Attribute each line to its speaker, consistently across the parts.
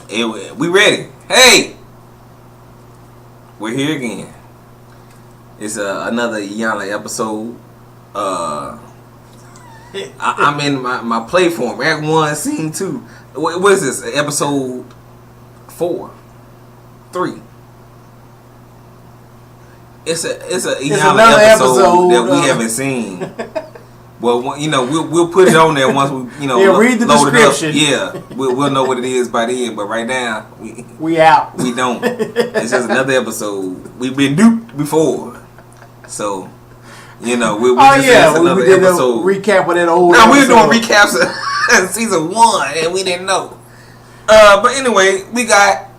Speaker 1: We ready. Hey, we're here again. It's another Iyanla episode. I'm in my play form. Act 1, Scene 2. What is this? Episode 4? 3? It's Iyanla episode that we haven't seen. Well, we'll put it on there once we
Speaker 2: read the description.
Speaker 1: We'll know what it is by then. But right now
Speaker 2: we out.
Speaker 1: We don't. It's just another episode. We've been duped before, so another episode.
Speaker 2: Recap of that old.
Speaker 1: No, we were doing recaps of season 1, and we didn't know. But anyway, we got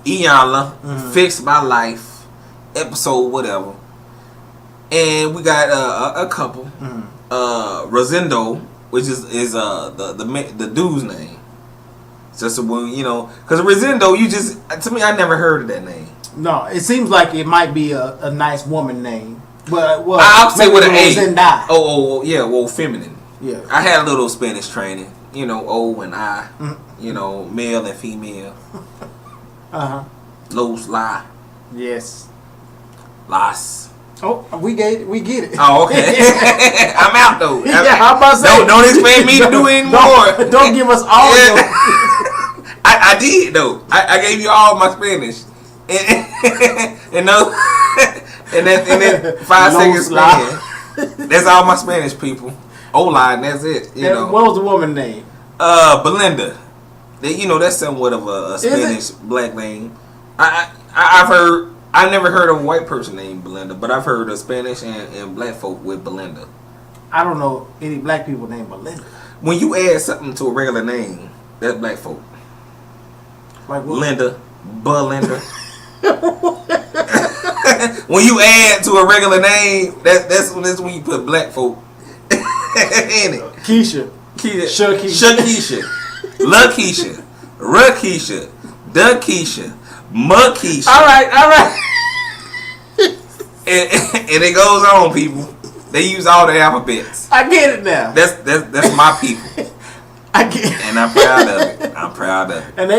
Speaker 1: Iyanla, Fix My Life, episode whatever, and we got a couple. Rosendo, which is the dude's name. It's just because Rosendo, to me, I never heard of that name.
Speaker 2: No, it seems like it might be a nice woman name, but
Speaker 1: I'll say with an A.
Speaker 2: Rosenda.
Speaker 1: Oh, yeah, well, feminine.
Speaker 2: Yeah,
Speaker 1: I had a little Spanish training. O and I. Male and female. Los, la.
Speaker 2: Yes.
Speaker 1: Las.
Speaker 2: Oh, we get it.
Speaker 1: Oh, okay. I'm out though.
Speaker 2: I'm about to say.
Speaker 1: Don't expect me to do it anymore.
Speaker 2: Don't give us all your...
Speaker 1: I did though. I gave you all my Spanish. And then 5 seconds span. That's all my Spanish people. Hola, and that's it.
Speaker 2: What was the woman's name?
Speaker 1: Belinda. That's somewhat of a Spanish black name. I've heard. I never heard of a white person named Belinda, but I've heard of Spanish and black folk with Belinda.
Speaker 2: I don't know any black people named Belinda.
Speaker 1: When you add something to a regular name, that's black folk.
Speaker 2: Like what?
Speaker 1: Linda, Belinda. When you add to a regular name, that's when you put black folk in it.
Speaker 2: Keisha.
Speaker 1: Shakisha. LaKeisha. Rakisha. Dukeisha. Mukisha.
Speaker 2: All right.
Speaker 1: And it goes on, people. They use all the alphabets.
Speaker 2: I get it now.
Speaker 1: That's my people.
Speaker 2: I get it.
Speaker 1: And I'm proud of it.
Speaker 2: And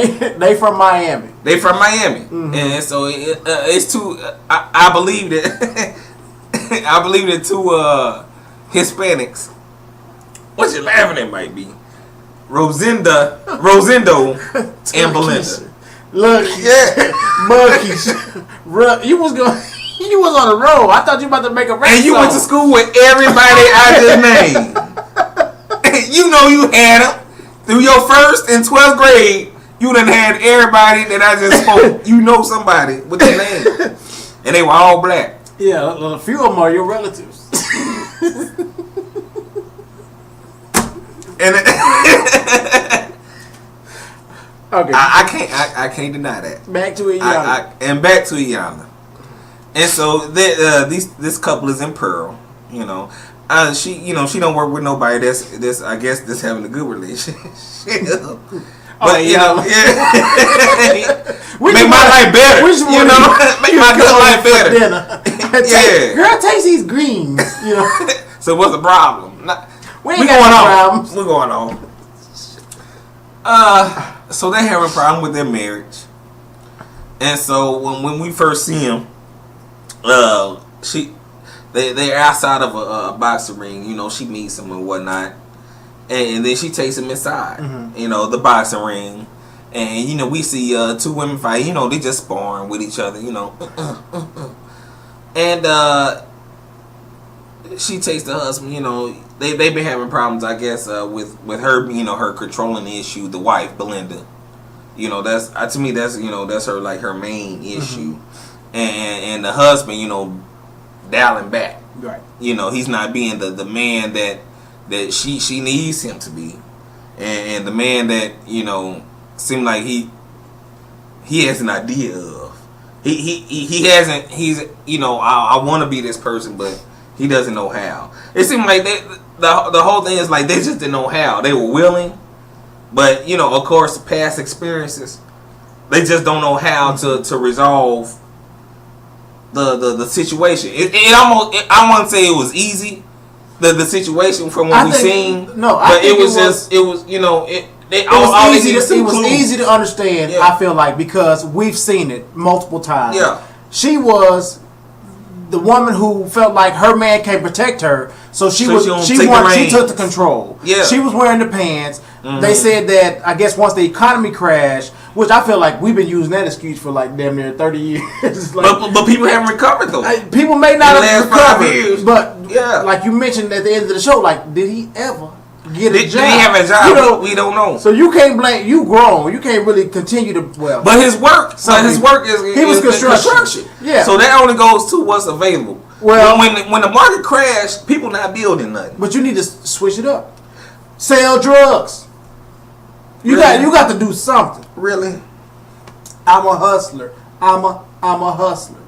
Speaker 2: they from Miami.
Speaker 1: They from Miami. Mm-hmm. And so it's two. I believe that. I believe that 2 Hispanics. What you laughing at might be Rosendo, and Belinda.
Speaker 2: Look, yeah, monkeys. You was on the road. I thought you about to make a rap
Speaker 1: And you
Speaker 2: song.
Speaker 1: went to school with everybody I just named. You had them through your 1st and 12th grade. You done had everybody that I just spoke. Somebody with their name, and they were all black.
Speaker 2: Yeah, a few of them are your relatives.
Speaker 1: And
Speaker 2: okay,
Speaker 1: I can't deny that.
Speaker 2: Back to Iyanla.
Speaker 1: Back to Iyanla. And so this couple is in Pearl. She don't work with nobody that's I guess that's having a good relationship. But make my life better. Make my good life better.
Speaker 2: Girl, taste these greens.
Speaker 1: So what's the problem?
Speaker 2: We ain't got no problems.
Speaker 1: We're going on. So they have a problem with their marriage, and so when we first see him, they're outside of a boxing ring. She meets him and whatnot, and then she takes him inside. Mm-hmm. The boxing ring, and we see 2 women fight. They just sparring with each other. And she takes the husband. They've been having problems, I guess, with her, her controlling the issue, the wife, Belinda. That's to me, that's her her main issue, and the husband, dialing back.
Speaker 2: Right.
Speaker 1: He's not being the man that she needs him to be, and the man that seemed like he has an idea of. He hasn't. He's I want to be this person, but he doesn't know how. It seemed like the whole thing is like they just didn't know how. They were willing, but of course, past experiences, they just don't know how to resolve the situation. It almost I wouldn't say it was easy. The situation from what we seen,
Speaker 2: no,
Speaker 1: but it was It
Speaker 2: was easy to understand.
Speaker 1: Yeah.
Speaker 2: I feel like because we've seen it multiple times.
Speaker 1: Yeah.
Speaker 2: She was the woman who felt like her man can't protect her, so she took the control.
Speaker 1: Yeah.
Speaker 2: She was wearing the pants. They said that I guess once the economy crashed, which I feel like we've been using that excuse for like damn near 30 years. Like,
Speaker 1: but people haven't recovered though.
Speaker 2: People may not have recovered,
Speaker 1: 5 years.
Speaker 2: but
Speaker 1: yeah,
Speaker 2: like you mentioned at the end of the show, like did he ever get a job?
Speaker 1: Did he have a job?
Speaker 2: You know,
Speaker 1: we don't know.
Speaker 2: So you can't blame. You grown. You can't really continue to
Speaker 1: But his work.
Speaker 2: He was construction. Yeah.
Speaker 1: So that only goes to what's available.
Speaker 2: Well,
Speaker 1: when the market crashed, people not building nothing.
Speaker 2: But you need to switch it up. Sell drugs. You got to do something.
Speaker 1: Really?
Speaker 2: I'm a hustler. I'm a hustler.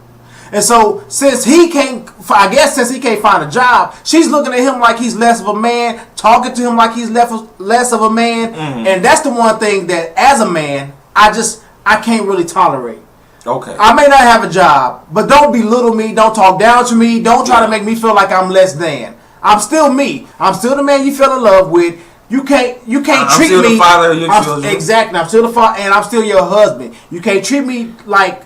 Speaker 2: And so since he can't find a job, she's looking at him like he's less of a man, talking to him like he's less of a man, and that's the one thing that as a man I can't really tolerate.
Speaker 1: Okay.
Speaker 2: I may not have a job, but don't belittle me. Don't talk down to me. Don't try to make me feel like I'm less than. I'm still me. I'm still the man you fell in love with. You can't treat me.
Speaker 1: I'm still the father of your children.
Speaker 2: Exactly. I'm still the father, and I'm still your husband. You can't treat me like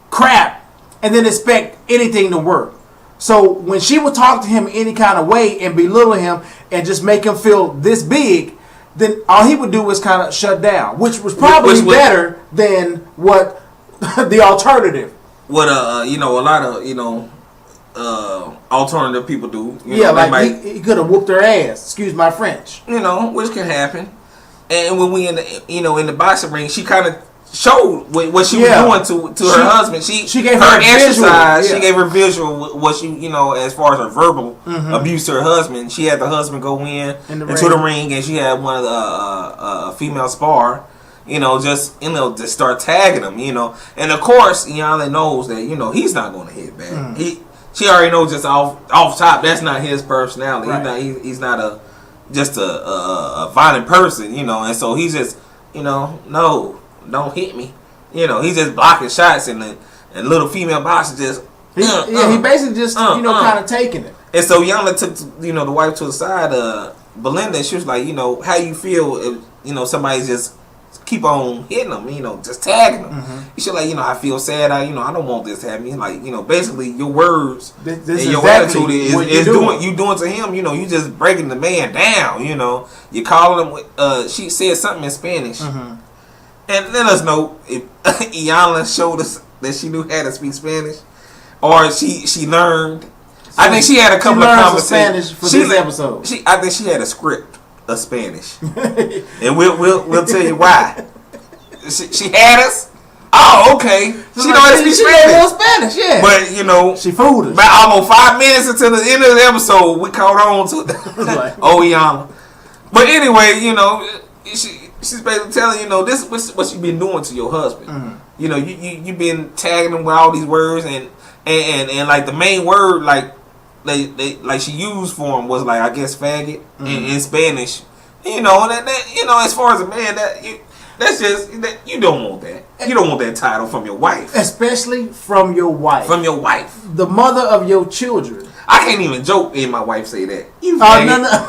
Speaker 2: crap and then expect anything to work. So when she would talk to him any kind of way and belittle him and just make him feel this big, then all he would do was kind of shut down, which was probably better than what the alternative.
Speaker 1: What a lot of alternative people do.
Speaker 2: He could have whooped her ass. Excuse my French.
Speaker 1: Which can happen. And when we in the boxing ring, she kind of showed what she was doing to her husband. She gave her exercise. Visual. She gave her visual what she as far as her verbal abuse to her husband. She had the husband go into the ring, and she had one of the female spar. Just start tagging him. And of course, Iyanla knows that he's not going to hit back. She already knows just off top that's not his personality. Right. He's not a violent person. And so he's just no. Don't hit me. He's just blocking shots, and little female boxer just
Speaker 2: he basically just kind of taking it.
Speaker 1: And so Iyanla took the wife to the side, Belinda. She was like, how you feel if somebody's just keep on hitting them, just tagging them. She's like, I feel sad. I don't want this to happen. Like, basically your words and your attitude is doing to him. You just breaking the man down. You calling him. She said something in Spanish. And let us know if Iyanla showed us that she knew how to speak Spanish, or she learned. I think she had a couple of conversations
Speaker 2: for this episode.
Speaker 1: I think she had a script of Spanish, and we'll tell you why. She had us. Oh, okay. She know how to speak
Speaker 2: Spanish. Yeah.
Speaker 1: But she
Speaker 2: fooled us.
Speaker 1: But almost 5 minutes until the end of the episode, we caught on to it. Oh, Iyanla. But anyway, she's basically telling this is what you've been doing to your husband. You've been tagging him with all these words, and like the main word like they she used for him was like, I guess, faggot in Spanish. That as far as a man, that's just you don't want that. You don't want that title from your wife,
Speaker 2: especially from your wife.
Speaker 1: From your wife,
Speaker 2: the mother of your children.
Speaker 1: I can't even joke and my wife say that. You
Speaker 2: no.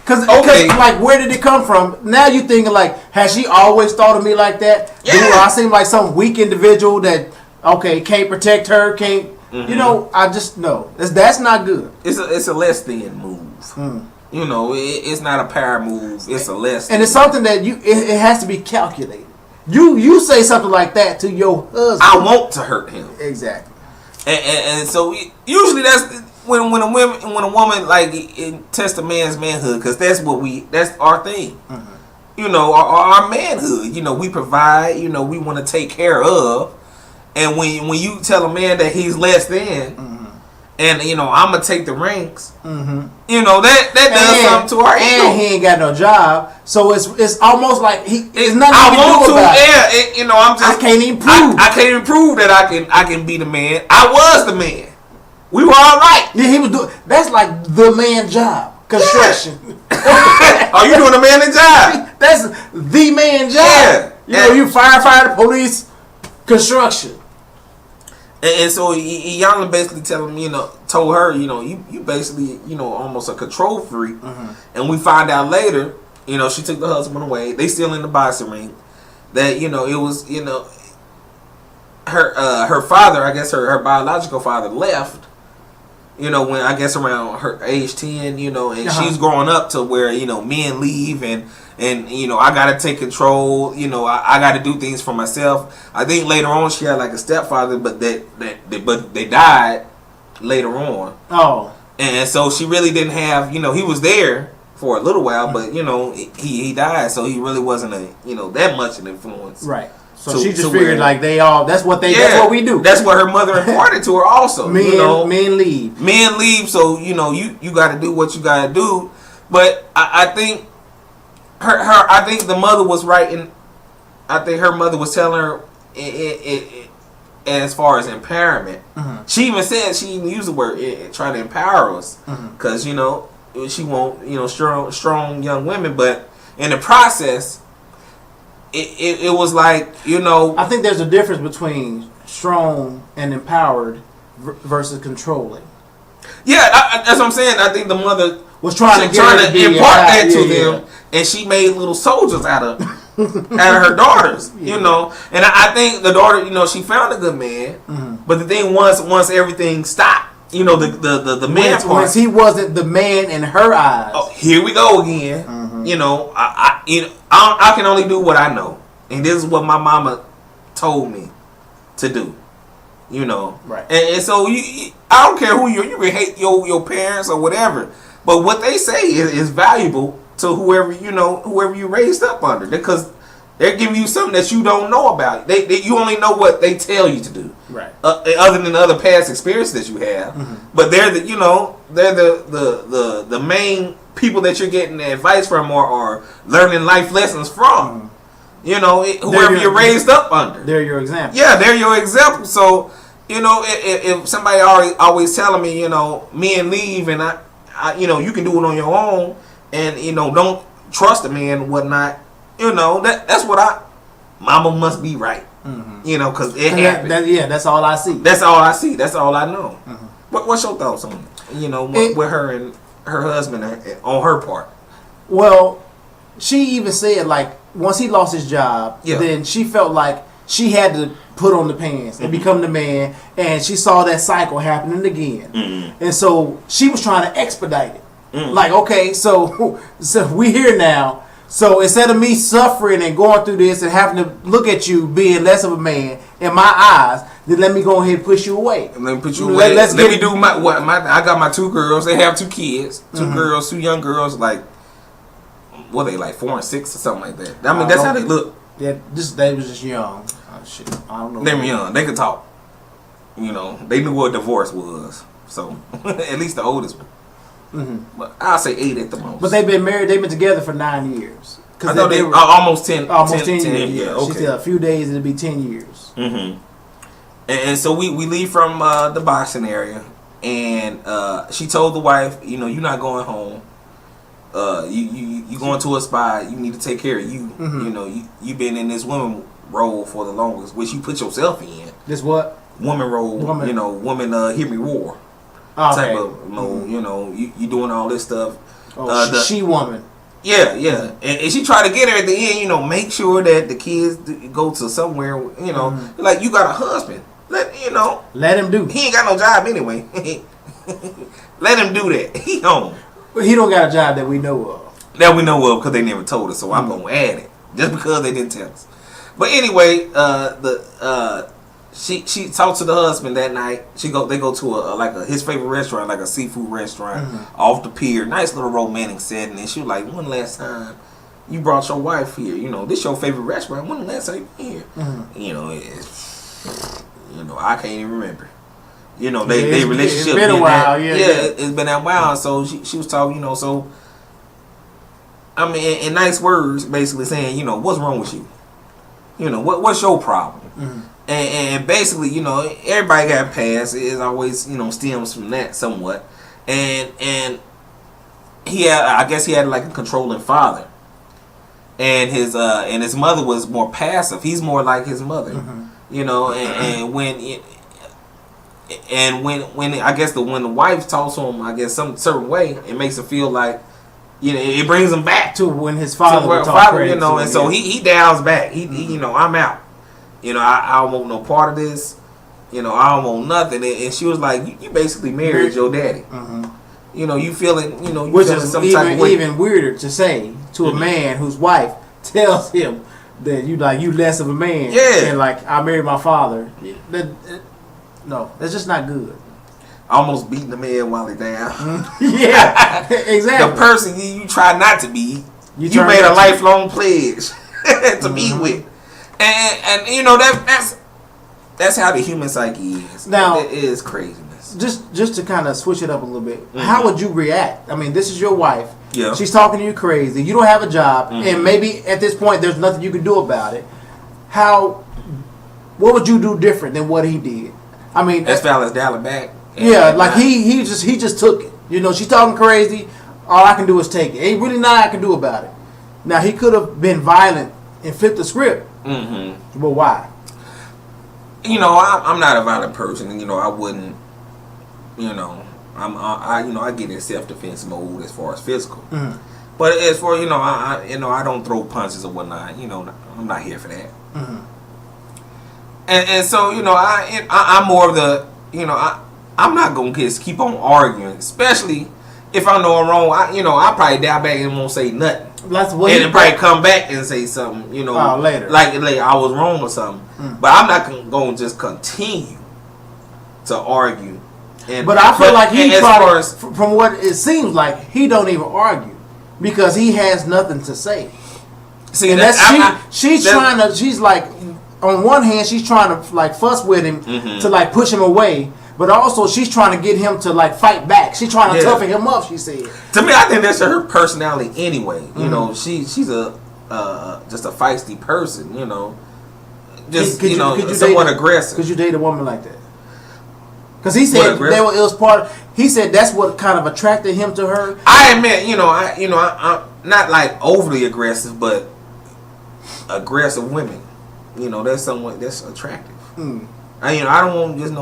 Speaker 2: Because like, where did it come from? Now you thinking like, has she always thought of me like that?
Speaker 1: Yeah.
Speaker 2: Do I seem like some weak individual that can't protect her? Can't I just no. That's not good.
Speaker 1: It's a less than move. It's not a power move. It's a less than.
Speaker 2: And it's something that it has to be calculated. You say something like that to your husband.
Speaker 1: I want to hurt him.
Speaker 2: Exactly.
Speaker 1: And so usually that's. When a woman like it tests a man's manhood, because that's our thing. Our manhood. We provide. We want to take care of. And when you tell a man that he's less than, and I'm gonna take the ranks, that does something to our ego.
Speaker 2: And he ain't got no job, so it's almost like it's nothing I want to.
Speaker 1: I
Speaker 2: can't even prove.
Speaker 1: I can't even prove that I can be the man. I was the man. We were all right.
Speaker 2: Yeah, he was doing. That's like the man job. Construction.
Speaker 1: Yeah. Are you doing a man job?
Speaker 2: That's the man job.
Speaker 1: Yeah.
Speaker 2: You firefighter, police, construction.
Speaker 1: And so Iyanla basically told her, you basically, almost a control freak. And we find out later You know, she took the husband away. They still in the boxing ring. That, you know, it was, you know, her father, I guess her biological father left, you know, when I guess around her age 10, you know, and she's growing up to where, you know, men leave and you know, I got to take control, you know, I got to do things for myself. I think later on she had like a stepfather, but they died later on.
Speaker 2: Oh.
Speaker 1: And so she really didn't have, you know, he was there for a little while, but you know, he died, so he really wasn't a, you know, that much an influence.
Speaker 2: Right. So she just figured like that's what we do.
Speaker 1: That's what her mother imparted to her also.
Speaker 2: Men leave.
Speaker 1: Men leave, so you know, you got to do what you got to do. But I think I think the mother was right, and I think her mother was telling her as far as empowerment. Mm-hmm. She even said, she even used the word trying to empower us, because you know, she want, you know, strong young women, but in the process, it was like, you know,
Speaker 2: I think there's a difference between strong and empowered versus controlling.
Speaker 1: Yeah, that's what I'm saying. I think the mother
Speaker 2: was trying to
Speaker 1: impart that to them, and she made little soldiers out of her daughters, you know. And I think the daughter, you know, she found a good man, but the thing once everything stopped, you know, the man part,
Speaker 2: once he wasn't the man in her eyes.
Speaker 1: Oh, here we go again. You know, I can only do what I know, and this is what my mama told me to do. You know,
Speaker 2: right?
Speaker 1: And so I don't care who you can hate your parents or whatever, but what they say is valuable to whoever you raised up under, because they're giving you something that you don't know about. You only know what they tell you to do,
Speaker 2: right?
Speaker 1: Other than the other past experiences that you have, but they're the main people that you're getting the advice from or learning life lessons from. You know, whoever you're raised up under.
Speaker 2: They're your example.
Speaker 1: Yeah, they're your example. So, you know, if somebody always telling me, you know, men leave and I you know, you can do it on your own, and you know, don't trust a man and whatnot. You know, that's what mama must be right. You know, because it happened.
Speaker 2: That's all I see.
Speaker 1: That's all I see. That's all I know. What's your thoughts on it? You know, with her and her husband on her part?
Speaker 2: Well, she even said, like, once he lost his job, then she felt like she had to put on the pants and become the man, and she saw that cycle happening again. And so she was trying to expedite it. Like, okay, so we here now. So instead of me suffering and going through this and having to look at you being less of a man in my eyes, then let me go ahead and push you away.
Speaker 1: Let me put you away. Let me do I got my 2 girls. They have 2 kids. 2 girls, 2 young girls, like, what are they, like 4 and 6 or something like that? I mean, that's how they look.
Speaker 2: Yeah, they was just young. Shit, I don't know.
Speaker 1: They were young. They could talk. You know, they knew what divorce was. So, at least the oldest one. But I'll say 8 at the most.
Speaker 2: But they've been married. They've been together for 9 years.
Speaker 1: I thought they were almost 10.
Speaker 2: Almost 10 years.
Speaker 1: Yeah, okay.
Speaker 2: She said a few days it'll be 10 years.
Speaker 1: And so we leave from the boxing area, and she told the wife, you know, you're not going home. You going to a spot. You need to take care of you. You know, you been in this woman role for the longest, which you put yourself in.
Speaker 2: This what?
Speaker 1: Woman role. You know, woman hear me roar. Type of, you know, you doing all this stuff.
Speaker 2: She woman.
Speaker 1: Yeah. And she tried to get her at the end, you know, make sure that the kids go to somewhere, you know, like you got a husband. Let
Speaker 2: him do.
Speaker 1: He ain't got no job anyway. Let him do that. He home.
Speaker 2: But he don't got a job that we know of.
Speaker 1: That we know of because they never told us, so I'm gonna add it just because they didn't tell us. But anyway, she talked to the husband that night. They go to his favorite restaurant, like a seafood restaurant off the pier. Nice little romantic setting. And she was like, "When last time you brought your wife here? You know, this your favorite restaurant. When the last time you been here?" You know, I can't even remember. You know, they relationship.
Speaker 2: It's been a while.
Speaker 1: It's been that while. So she was talking. You know, so I mean, in nice words, basically saying, you know, what's wrong with you? You know, what's your problem? And basically, you know, everybody got past. It always, you know, stems from that somewhat. And I guess he had like a controlling father. And his mother was more passive. He's more like his mother. You know, and when I guess when the wife talks to him, I guess some certain way, it makes him feel like you know, it brings him back
Speaker 2: to when his father would talk crazy,
Speaker 1: you know, and so he dials back. He you know, I'm out. You know, I don't want no part of this. You know, I don't want nothing. And she was like, you basically married your daddy. You know, you feeling, you know, you
Speaker 2: which
Speaker 1: feeling
Speaker 2: is
Speaker 1: some type of way.
Speaker 2: even weirder to say to a man whose wife tells him that you less of a man.
Speaker 1: Yeah.
Speaker 2: And like, I married my father. No, that's just not good.
Speaker 1: Almost beating the man while he down.
Speaker 2: Yeah, exactly.
Speaker 1: The person you try not to be, you
Speaker 2: turn
Speaker 1: made a
Speaker 2: into-
Speaker 1: lifelong pledge to be with. And you know, that's how the human psyche is.
Speaker 2: Now,
Speaker 1: it is craziness.
Speaker 2: Just to kind of switch it up a little bit, how would you react? I mean, this is your wife.
Speaker 1: Yeah.
Speaker 2: She's talking to you crazy. You don't have a job, and maybe at this point there's nothing you can do about it. What would you do different than what he did? I mean,
Speaker 1: As far as dialing back.
Speaker 2: yeah, like he just took it. You know, she's talking crazy. All I can do is take it. Ain't really nothing I can do about it. Now he could have been violent and flipped the script. But why?
Speaker 1: You know, I'm not a violent person. You know, I wouldn't. You know, I get in self-defense mode as far as physical. But as far I don't throw punches or whatnot. You know, I'm not here for that. And so you know, I'm more of the I'm not gonna just keep on arguing, especially if I know I'm wrong. I probably dial back and won't say nothing.
Speaker 2: That's what
Speaker 1: And then probably come back and say something, you know,
Speaker 2: later.
Speaker 1: like I was wrong or something. But I'm not going to just continue to argue.
Speaker 2: But I feel like from what it seems like, he don't even argue because he has nothing to say.
Speaker 1: See,
Speaker 2: and she's like, on one hand, she's trying to like fuss with him to like push him away. But also, she's trying to get him to like fight back. She's trying to toughen him up. She said.
Speaker 1: To me, I think that's her personality anyway. You know, she's a just a feisty person. You know, just somewhat aggressive.
Speaker 2: Could you date a woman like that? Because he said it was part. He said that's what kind of attracted him to her.
Speaker 1: I admit, I'm not like overly aggressive, but aggressive women. You know, that's somewhat that's attractive. I don't want just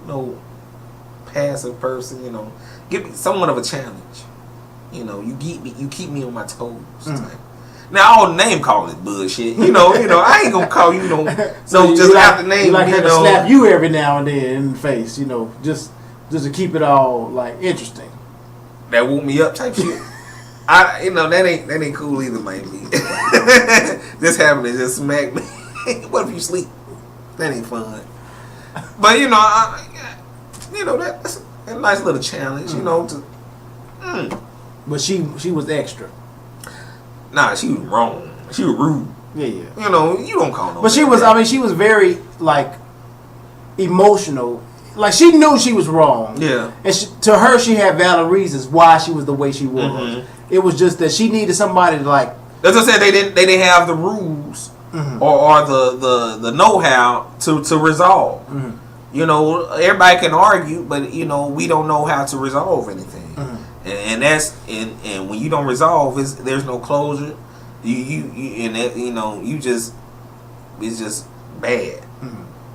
Speaker 1: no passive person. You know, give me somewhat of a challenge. You know, you keep me on my toes. Like. Now, all name calling is bullshit. You know, I ain't gonna call you so just have the name.
Speaker 2: You like her to slap you every now and then in the face. You know, just to keep it all like interesting.
Speaker 1: That woke me up type shit. That ain't cool either, maybe. This happened to just smack me. What if you sleep? That ain't fun. But that's a nice little challenge. You know,
Speaker 2: But she was extra.
Speaker 1: Nah, she was wrong. She was rude.
Speaker 2: Yeah.
Speaker 1: You know, you don't call no.
Speaker 2: But she was. I mean, she was very like emotional. Like she knew she was wrong. Yeah. And to her, she had valid reasons why she was the way she was. It was just that she needed somebody to like.
Speaker 1: As I said, they didn't have the rules or the know-how to resolve. You know, everybody can argue, but we don't know how to resolve anything. And that's and when you don't resolve, there's no closure. It's just bad.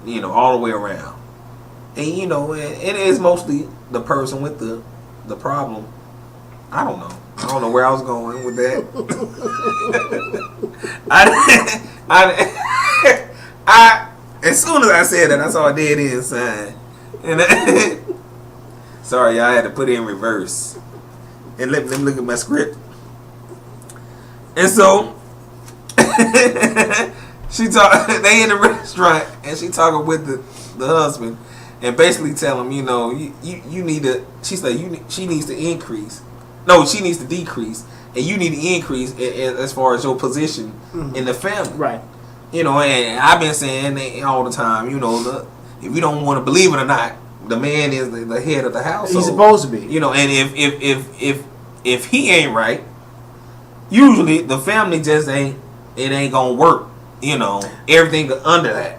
Speaker 1: You know, all the way around. And it is mostly the person with the problem. I don't know where I was going with that. I as soon as I said that, I saw a dead end sign. And sorry, y'all, I had to put it in reverse. And let me look at my script. And so they in the restaurant and she talking with the husband and basically tell him, you need to. She said she needs to increase. No, she needs to decrease, and you need to increase as far as your position in the family. Right. And I've been saying all the time, if you don't want to believe it or not, the man is the head of the household.
Speaker 2: He's supposed to be.
Speaker 1: And if he ain't right, usually the family just ain't gonna work. Everything under that.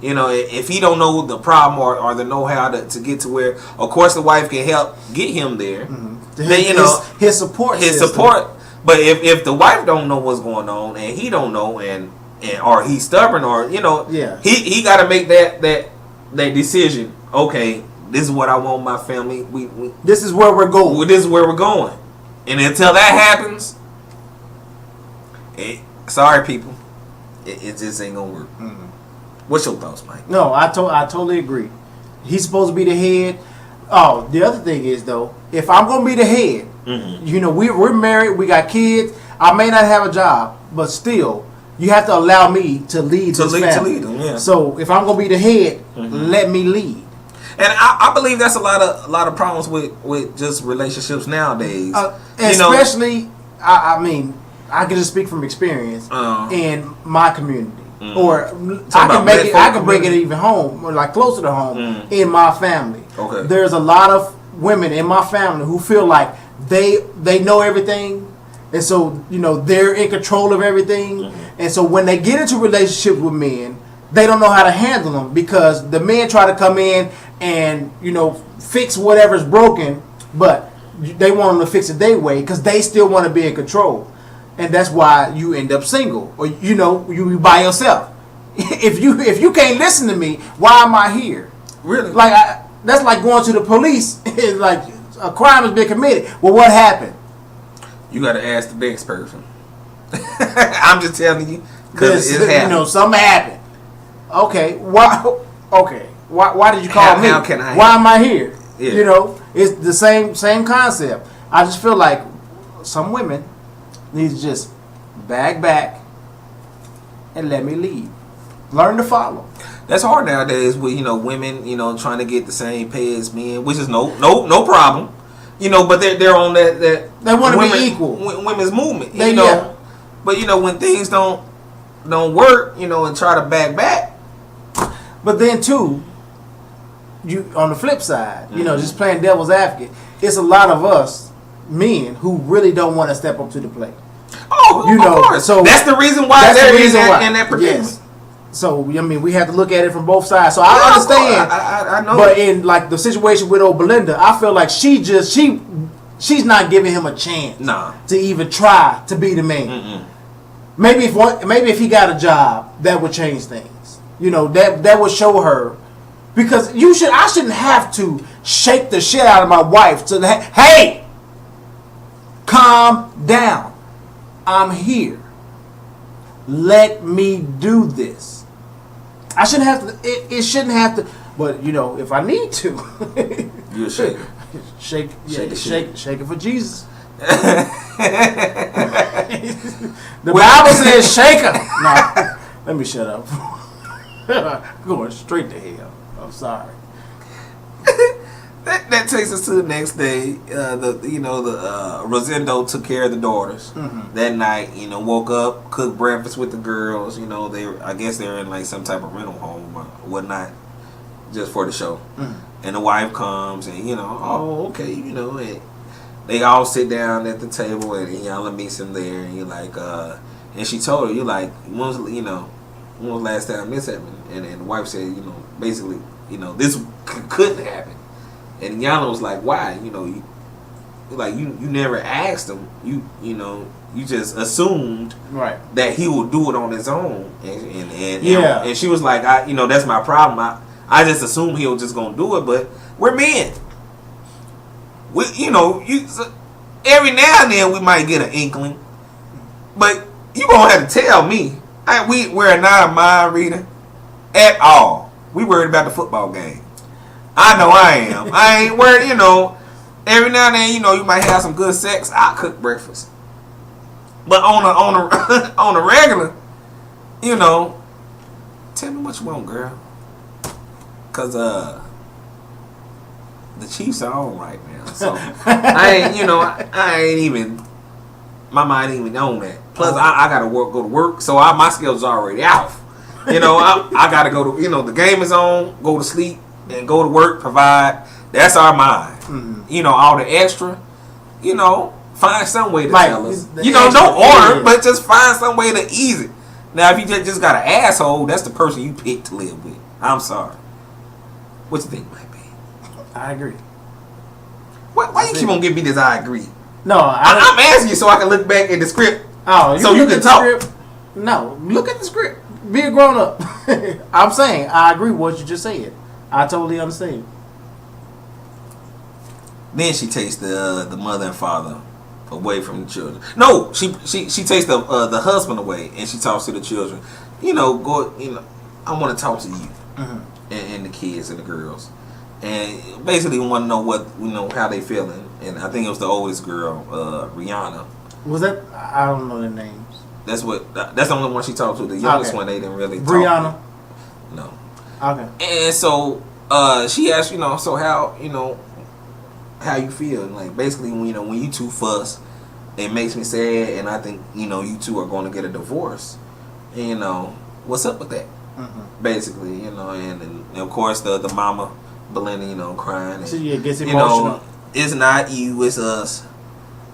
Speaker 1: If he don't know the problem or the know-how to get to where, of course, the wife can help get him there. Then
Speaker 2: his support.
Speaker 1: But if the wife don't know what's going on and he don't know and or he's stubborn or he got to make that decision. Okay, this is what I want my family.
Speaker 2: This is where we're going.
Speaker 1: This is where we're going. And until that happens, sorry people, it just ain't gonna work. Mm-hmm. What's your thoughts, Mike?
Speaker 2: No, I totally agree. He's supposed to be the head. Oh, the other thing is though, if I'm gonna be the head, you know, we're married, we got kids. I may not have a job, but still, you have to allow me to lead this family. To lead them, yeah. So if I'm gonna be the head, let me lead.
Speaker 1: And I believe that's a lot of problems with just relationships nowadays.
Speaker 2: Especially, I mean, I can just speak from experience in my community, or I can break it even home, or like closer to home in my family.
Speaker 1: Okay,
Speaker 2: there's a lot of women in my family who feel like they know everything, and so you know they're in control of everything, and so when they get into relationships with men, they don't know how to handle them because the men try to come in and you know fix whatever's broken, but they want them to fix it their way because they still want to be in control, and that's why you end up single or you know you by yourself. If you can't listen to me, why am I here?
Speaker 1: Really?
Speaker 2: Like that's like going to the police. Like a crime has been committed. Well, what happened?
Speaker 1: You got to ask the next person. I'm just telling you because it happened.
Speaker 2: You know something happened. Okay, why? Okay. Why did you call me?
Speaker 1: How can I?
Speaker 2: Why am I here?
Speaker 1: Yeah.
Speaker 2: You know, it's the same concept. I just feel like some women need to just back and let me lead. Learn to follow.
Speaker 1: That's hard nowadays with women trying to get the same pay as men, which is no problem. But they're on that
Speaker 2: they want to be equal.
Speaker 1: Women's movement. Yeah. But when things don't work, and try to back.
Speaker 2: But then too, you on the flip side, just playing devil's advocate, it's a lot of us men who really don't want to step up to the plate.
Speaker 1: Oh, of course. So that's the reason why they're in that predicament. Yes.
Speaker 2: So I mean, we have to look at it from both sides. So I understand.
Speaker 1: I know.
Speaker 2: But in like the situation with old Belinda, I feel like she's not giving him a chance to even try to be the man. Mm-mm. Maybe if he got a job, that would change things. That would show her, because I shouldn't have to shake the shit out of my wife to hey, calm down. I'm here. Let me do this. I shouldn't have to. It shouldn't have to. But if I need to,
Speaker 1: you'll shake it.
Speaker 2: Shake it for Jesus. The Bible says shake her. No, let me shut up. Going straight to hell. I'm sorry.
Speaker 1: That takes us to the next day. Rosendo took care of the daughters that night. Woke up, cooked breakfast with the girls. I guess they're in like some type of rental home or whatnot, just for the show. And the wife comes and okay, and they all sit down at the table and Iyanla meets him there and you're like, and she told her, you're like, when was the last time this happened? And the wife said, basically, this couldn't happen. And Iyanla was like, why? You never asked him. You just assumed that he would do it on his own. And she was like, that's my problem. I just assume he'll just gonna do it, but we're men. Every now and then we might get an inkling, but you gonna have to tell me. We're not a mind reader at all. We worried about the football game. I know I am. I ain't worried. Every now and then, you might have some good sex. I'll cook breakfast, but on a regular, tell me what you want, girl. Cause the Chiefs are on right now, so I ain't even. My mind ain't even on that. Plus, I gotta go to work, so my schedule's already off. I gotta go to the game is on, go to sleep, and go to work, provide. That's our mind. Mm-hmm. All the extra. Find some way to tell us. Don't order, but just find some way to ease it. Now, if you just got an asshole, that's the person you picked to live with. I'm sorry. What you think might be?
Speaker 2: I agree.
Speaker 1: Why you keep on giving me this? I agree.
Speaker 2: No,
Speaker 1: I'm asking you so I can look back at the script.
Speaker 2: Oh,
Speaker 1: so you can talk.
Speaker 2: Script? No, look at the script. Be a grown up. I'm saying I agree with what you just said. I totally understand.
Speaker 1: Then she takes the mother and father away from the children. No, she takes the husband away, and she talks to the children. You know, I want to talk to you and the kids and the girls, and basically want to know how they feeling. And I think it was the oldest girl, Rihanna.
Speaker 2: Was that? I don't know the names.
Speaker 1: That's the only one she talked to. The youngest one they didn't really talk
Speaker 2: Brianna.
Speaker 1: to. No.
Speaker 2: Okay.
Speaker 1: And so she asked, so how you feel? And like basically, when you two fuss, it makes me sad, and I think you two are going to get a divorce. And, what's up with that? Basically, and of course the mama, Belinda, crying. And,
Speaker 2: so yeah, gets emotional.
Speaker 1: It's not you, it's us.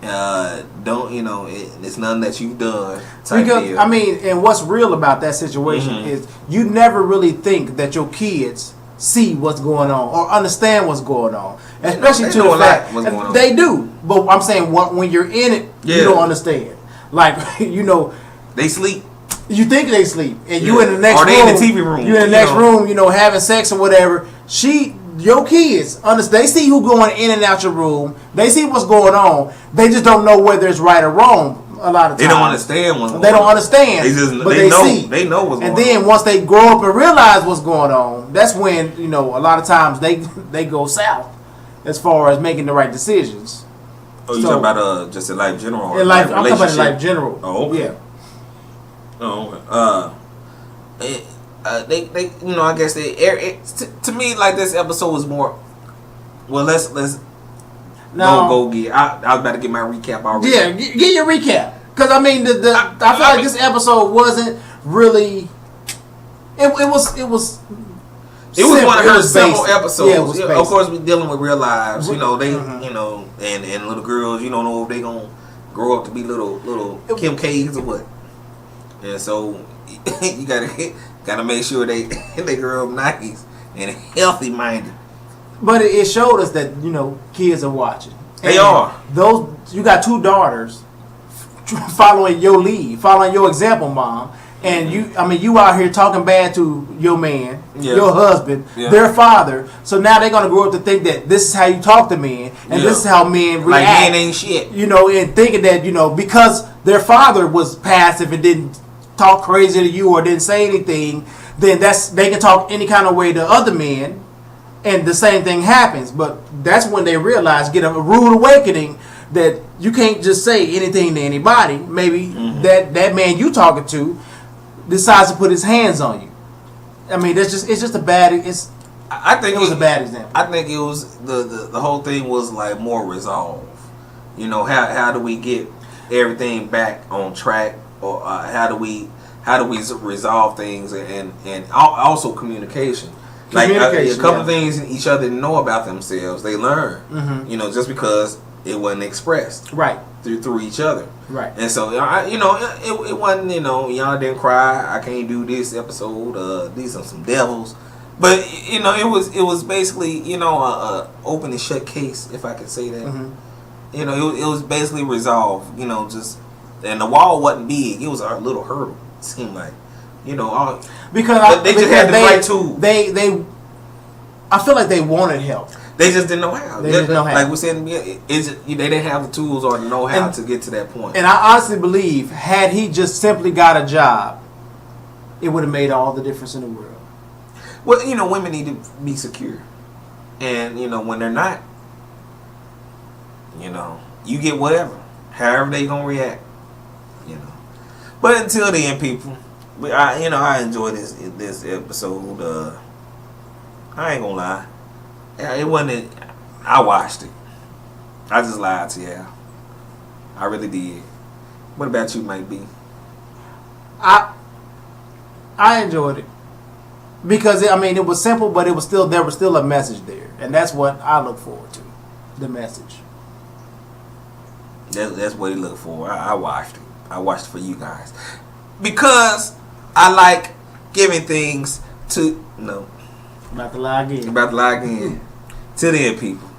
Speaker 1: It's nothing that you've done.
Speaker 2: Because I mean, and what's real about that situation is you never really think that your kids see what's going on or understand what's going on, especially to the fact they do. But I'm saying when you're in it, you don't understand. Like
Speaker 1: they sleep.
Speaker 2: You think they sleep, and you in the next room.
Speaker 1: Or they in the TV room.
Speaker 2: You in the next room, having sex or whatever. Your kids understand. They see who going in and out your room. They see what's going on. They just don't know whether it's right or wrong. A lot of times
Speaker 1: they don't understand what's going on.
Speaker 2: They don't understand.
Speaker 1: They know. See. They know what's going on.
Speaker 2: And then once they grow up and realize what's going on, that's when a lot of times they go south as far as making the right decisions.
Speaker 1: Oh, you talking about just in life general?
Speaker 2: In life, I'm talking about in life general.
Speaker 1: Oh, okay.
Speaker 2: Yeah.
Speaker 1: Oh, they I guess to me, like, this episode was more. Well, let's go get. I was about to get my recap already.
Speaker 2: Yeah, get your recap, because I mean I feel like this episode wasn't really. It was
Speaker 1: one of her several episodes.
Speaker 2: Yeah, it was
Speaker 1: of course, we're dealing with real lives. They and little girls. You don't know if they gonna grow up to be little Kim K's or what. And so you gotta make sure they grow up nice and healthy minded.
Speaker 2: But it showed us that kids are watching.
Speaker 1: They are.
Speaker 2: You got two daughters following your lead, following your example, Mom. And you out here talking bad to your man, your husband, their father. So now they're gonna grow up to think that this is how you talk to men, and this is how men react.
Speaker 1: Like men ain't shit.
Speaker 2: And thinking that because their father was passive and didn't talk crazy to you or didn't say anything, then they can talk any kind of way to other men, and the same thing happens. But that's when they realize, get a rude awakening, that you can't just say anything to anybody. Maybe that man you talking to decides to put his hands on you. I mean, it's just a bad.
Speaker 1: I think
Speaker 2: it was a bad example.
Speaker 1: I think it was the whole thing was like more resolve. How do we get everything back on track, or how do we resolve things, and also communication. Like a couple of things each other know about themselves, they learn. Just because it wasn't expressed
Speaker 2: right
Speaker 1: through each other.
Speaker 2: Right.
Speaker 1: And so it wasn't y'all didn't cry. I can't do this episode. These are some devils. But it was basically a open and shut case, if I could say that. It was basically resolved. And the wall wasn't big. It was a little hurdle. It seemed like because they just had the right tool.
Speaker 2: I feel like they wanted help.
Speaker 1: They just didn't know how.
Speaker 2: They didn't know how.
Speaker 1: Like we said, they didn't have the tools or the know-how to get to that point.
Speaker 2: And I honestly believe, had he just simply got a job, it would have made all the difference in the world.
Speaker 1: Well, women need to be secure. And, when they're not, you get whatever. However they going to react. But until then, people, I enjoyed this episode. I ain't going to lie. It wasn't. I watched it. I just lied to you. I really did. What about you, Mike B?
Speaker 2: I enjoyed it because it was simple, but there was still a message there, and that's what I look forward to. The message.
Speaker 1: That's what he looked for. I watched it. I watched it for you guys because I like giving things to
Speaker 2: About to lie again.
Speaker 1: Till then, people.